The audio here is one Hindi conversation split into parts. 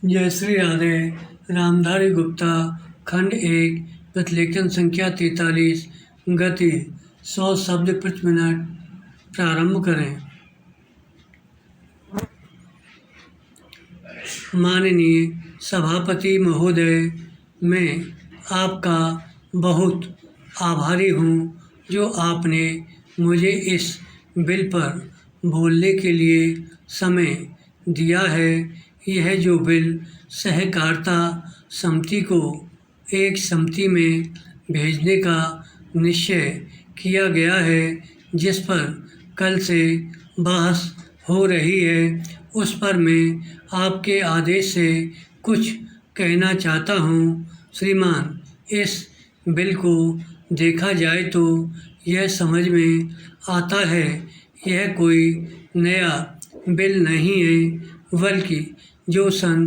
जय श्री राधे। रामधारी गुप्ता, खंड 1, प्रतिलेखन संख्या 43, गति 100 शब्द प्रति मिनट। प्रारंभ करें। माननीय सभापति महोदय, मैं आपका बहुत आभारी हूँ जो आपने मुझे इस बिल पर बोलने के लिए समय दिया है। यह जो बिल सहकारिता समिति को एक समिति में भेजने का निश्चय किया गया है, जिस पर कल से बहस हो रही है, उस पर मैं आपके आदेश से कुछ कहना चाहता हूँ। श्रीमान, इस बिल को देखा जाए तो यह समझ में आता है यह कोई नया बिल नहीं है, बल्कि जो सन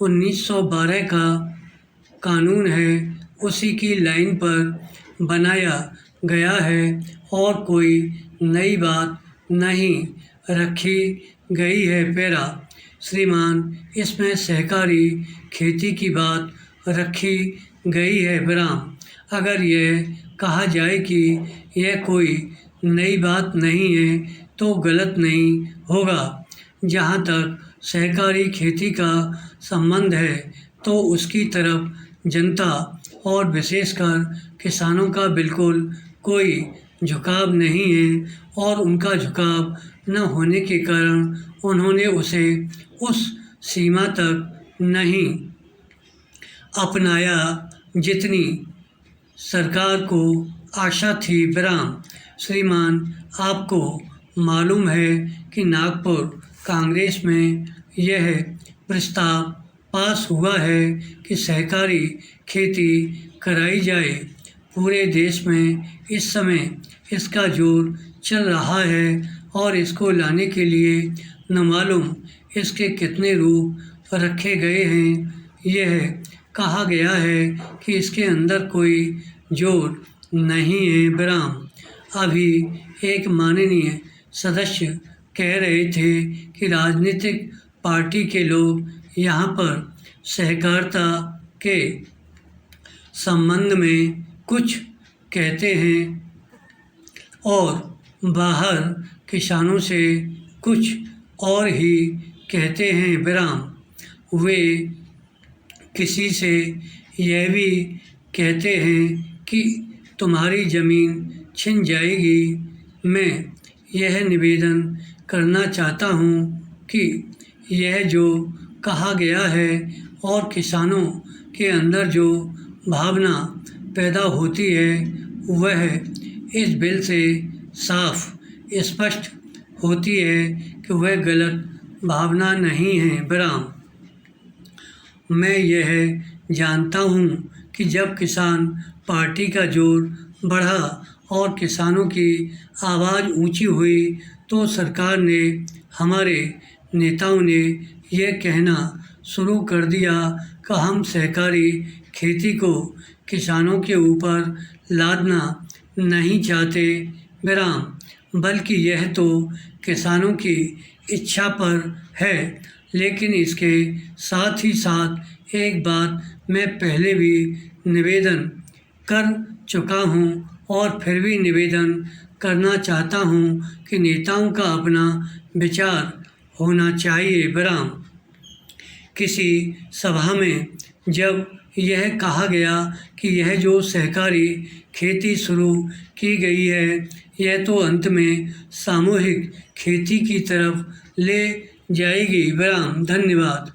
1912 का कानून है उसी की लाइन पर बनाया गया है और कोई नई बात नहीं रखी गई है। पैरा श्रीमान, इसमें सहकारी खेती की बात रखी गई है। विराम, अगर यह कहा जाए कि यह कोई नई बात नहीं है तो गलत नहीं होगा। जहाँ तक सहकारी खेती का संबंध है तो उसकी तरफ जनता और विशेषकर किसानों का बिल्कुल कोई झुकाव नहीं है और उनका झुकाव न होने के कारण उन्होंने उसे उस सीमा तक नहीं अपनाया जितनी सरकार को आशा थी। विराम, श्रीमान, आपको मालूम है कि नागपुर कांग्रेस में यह प्रस्ताव पास हुआ है कि सहकारी खेती कराई जाए। पूरे देश में इस समय इसका जोर चल रहा है और इसको लाने के लिए न मालूम इसके कितने रूप रखे गए हैं। यह कहा गया है कि इसके अंदर कोई जोर नहीं है। विराम, अभी एक माननीय सदस्य कह रहे थे कि राजनीतिक पार्टी के लोग यहाँ पर सहकारिता के संबंध में कुछ कहते हैं और बाहर किसानों से कुछ और ही कहते हैं। विराम, वे किसी से यह भी कहते हैं कि तुम्हारी ज़मीन छिन जाएगी। मैं यह निवेदन करना चाहता हूँ कि यह जो कहा गया है और किसानों के अंदर जो भावना पैदा होती है वह इस बिल से साफ स्पष्ट होती है कि वह गलत भावना नहीं है। विराम, मैं यह जानता हूँ कि जब किसान पार्टी का जोर बढ़ा और किसानों की आवाज़ ऊंची हुई तो सरकार ने, हमारे नेताओं ने यह कहना शुरू कर दिया कि हम सहकारी खेती को किसानों के ऊपर लादना नहीं चाहते। विराम, बल्कि यह तो किसानों की इच्छा पर है, लेकिन इसके साथ ही साथ एक बात मैं पहले भी निवेदन कर चुका हूँ और फिर भी निवेदन करना चाहता हूँ कि नेताओं का अपना विचार होना चाहिए। विराम, किसी सभा में जब यह कहा गया कि यह जो सहकारी खेती शुरू की गई है यह तो अंत में सामूहिक खेती की तरफ ले जाएगी। विराम, धन्यवाद।